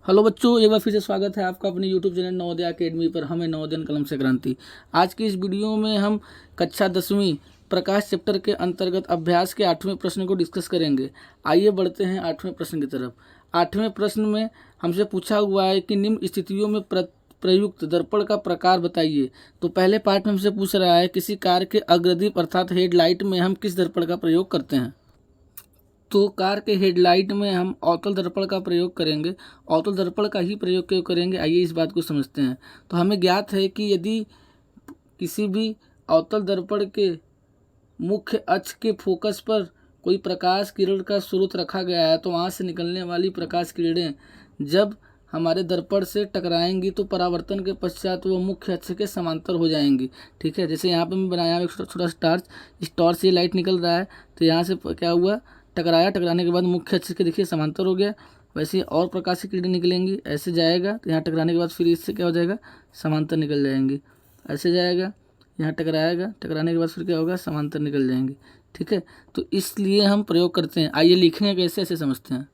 Hello बच्चों, एक बार फिर से स्वागत है आपका अपने यूट्यूब चैनल नवोदय अकेडमी पर। हमें नवोदय कलम से क्रांति। आज की इस वीडियो में हम कक्षा 10वीं प्रकाश चैप्टर के अंतर्गत अभ्यास के 8वें प्रश्न को डिस्कस करेंगे। आइए बढ़ते हैं 8वें प्रश्न की तरफ। 8वें प्रश्न में हमसे पूछा हुआ है कि निम्न स्थितियों में प्रयुक्त दर्पण का प्रकार बताइए। तो पहले पार्ट में हमसे पूछ रहा है किसी कार के अग्रदीप अर्थात हेडलाइट में हम किस दर्पण का प्रयोग करते हैं। तो कार के हेडलाइट में हम अवतल दर्पण का प्रयोग करेंगे, अवतल दर्पण का ही प्रयोग क्यों करेंगे, आइए इस बात को समझते हैं। तो हमें ज्ञात है कि यदि किसी भी अवतल दर्पण के मुख्य अक्ष के फोकस पर कोई प्रकाश किरण का स्रोत रखा गया है तो वहाँ से निकलने वाली प्रकाश किरणें जब हमारे दर्पण से टकराएंगी तो परावर्तन के पश्चात वो मुख्य अक्ष के समांतर हो जाएंगी। ठीक है, जैसे यहाँ पे मैं बनाया एक छोटा सा टॉर्च, इस टॉर्च से लाइट निकल रहा है तो यहाँ से क्या हुआ, टकराया, टकराने के बाद मुख्य अक्ष के देखिए समांतर हो गया। वैसे ही और प्रकाश की किरणें निकलेंगी, ऐसे जाएगा तो यहाँ टकराने के बाद फिर इससे क्या हो जाएगा, समांतर निकल जाएंगी। ऐसे जाएगा, यहाँ टकराएगा, टकराने के बाद फिर क्या होगा, समांतर निकल जाएंगे। ठीक है, तो इसलिए हम प्रयोग करते हैं। आइए लिखेंगे कैसे, ऐसे समझते हैं।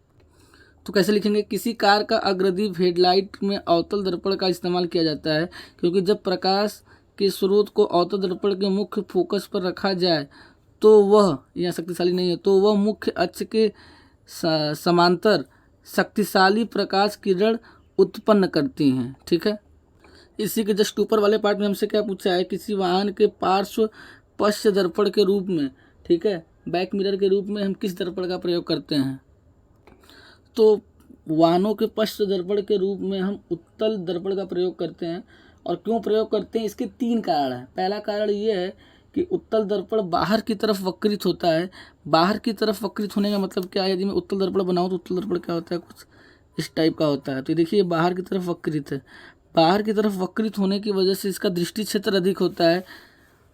तो कैसे लिखेंगे, किसी कार का अग्रदीप हेडलाइट में अवतल दर्पण का इस्तेमाल किया जाता है क्योंकि जब प्रकाश के स्रोत को अवतल दर्पण के मुख्य फोकस पर रखा जाए तो वह यहाँ शक्तिशाली नहीं है, तो वह मुख्य अक्ष के समांतर शक्तिशाली प्रकाश किरण उत्पन्न करती हैं। ठीक है, इसी के जस्ट ऊपर वाले पार्ट में हमसे क्या पूछा है, किसी वाहन के पार्श्व पश्च दर्पण के रूप में, ठीक है, बैक मिरर के रूप में हम किस दर्पण का प्रयोग करते हैं। तो वाहनों के पश्च दर्पण के रूप में हम उत्तल दर्पण का प्रयोग करते हैं। और क्यों प्रयोग करते हैं, इसके 3 कारण हैं। पहला कारण ये है कि उत्तल दर्पण बाहर की तरफ वक्रित होता है। बाहर की तरफ वक्रित होने का मतलब क्या है, यदि मैं उत्तल दर्पण बनाऊं तो उत्तल दर्पण क्या होता है, कुछ इस टाइप का होता है। तो देखिए बाहर की तरफ वक्रित है, बाहर की तरफ वक्रित होने की वजह से इसका दृष्टि क्षेत्र अधिक होता है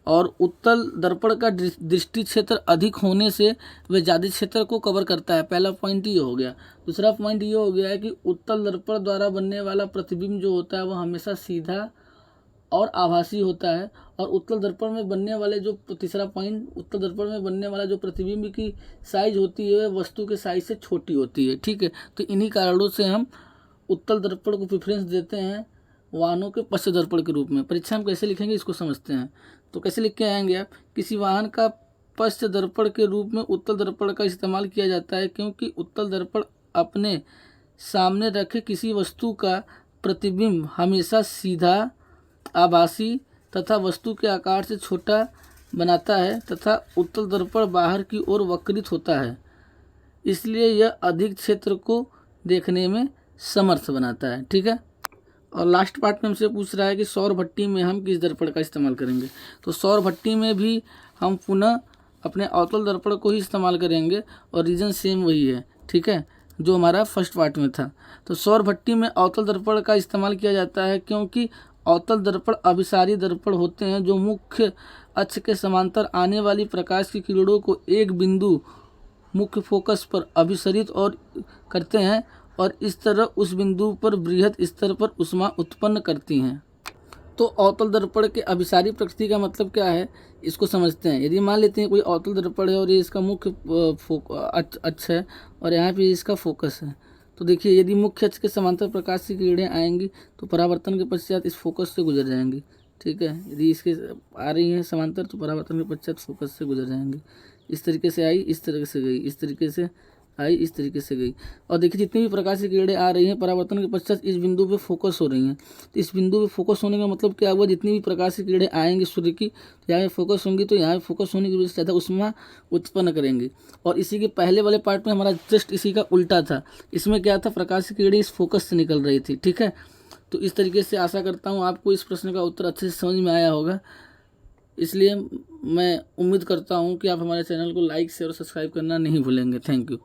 और उत्तल दर्पण का दृष्टि क्षेत्र अधिक होने से वह ज़्यादा क्षेत्र को कवर करता है। पहला पॉइंट ये हो गया। दूसरा पॉइंट ये हो गया है कि उत्तल दर्पण द्वारा बनने वाला प्रतिबिंब जो होता है वह हमेशा सीधा और आभासी होता है। और उत्तल दर्पण में बनने वाले जो तीसरा पॉइंट, उत्तल दर्पण में बनने वाला जो प्रतिबिंब की साइज होती है वह वस्तु के साइज से छोटी होती है। ठीक है, तो इन्हीं कारणों से हम उत्तल दर्पण को प्रेफरेंस देते हैं वाहनों के पश्च दर्पण के रूप में। परीक्षा में कैसे लिखेंगे इसको समझते हैं। तो कैसे लिख के आएंगे आप, किसी वाहन का पश्च दर्पण के रूप में उत्तल दर्पण का इस्तेमाल किया जाता है क्योंकि उत्तल दर्पण अपने सामने रखे किसी वस्तु का प्रतिबिंब हमेशा सीधा, आभासी तथा वस्तु के आकार से छोटा बनाता है तथा उत्तल दर्पण बाहर की ओर वक्रित होता है, इसलिए यह अधिक क्षेत्र को देखने में समर्थ बनाता है। ठीक है, और लास्ट पार्ट में हमसे पूछ रहा है कि सौर भट्टी में हम किस दर्पण का इस्तेमाल करेंगे। तो सौर भट्टी में भी हम पुनः अपने अवतल दर्पण को ही इस्तेमाल करेंगे और रीजन सेम वही है। ठीक है, जो हमारा फर्स्ट पार्ट में था। तो सौर भट्टी में अवतल दर्पण का इस्तेमाल किया जाता है क्योंकि अवतल दर्पण अभिसारी दर्पण होते हैं जो मुख्य अक्ष के समांतर आने वाली प्रकाश की किरणों को एक बिंदु मुख्य फोकस पर अभिसरित और करते हैं और इस तरह उस बिंदु पर बृहद स्तर पर ऊष्मा उत्पन्न करती हैं। तो अवतल दर्पण के अभिसारी प्रकृति का मतलब क्या है, इसको समझते हैं। यदि मान लेते हैं कोई अवतल दर्पण है और ये इसका मुख्य अक्ष है और यहाँ पे इसका फोकस है, तो देखिए यदि मुख्य अक्ष के समांतर प्रकाश की किरणें आएंगी तो परावर्तन के पश्चात इस फोकस से गुजर जाएंगी। ठीक है, यदि इसके आ रही हैं समांतर तो परावर्तन के पश्चात फोकस से गुजर जाएंगी। इस तरीके से आई, इस तरीके से गई, इस तरीके से आई, इस तरीके से गई। और देखिए जितनी भी प्रकाश की किरणें आ रही हैं परावर्तन के पश्चात इस बिंदु पे फोकस हो रही हैं। तो इस बिंदु पे फोकस होने का मतलब क्या हुआ, जितनी भी प्रकाश की किरणें आएंगी सूर्य की तो यहाँ पे फोकस होंगी, तो यहाँ पे फोकस होने की वजह से ज़्यादा ऊष्मा उत्पन्न करेंगी। और इसी के पहले वाले पार्ट में हमारा जस्ट इसी का उल्टा था। इसमें क्या था, प्रकाश की किरणें इस फोकस से निकल रही थी। ठीक है, तो इस तरीके से आशा करता हूँ आपको इस प्रश्न का उत्तर अच्छे से समझ में आया होगा। इसलिए मैं उम्मीद करता हूँ कि आप हमारे चैनल को लाइक शेयर और सब्सक्राइब करना नहीं भूलेंगे। Thank you.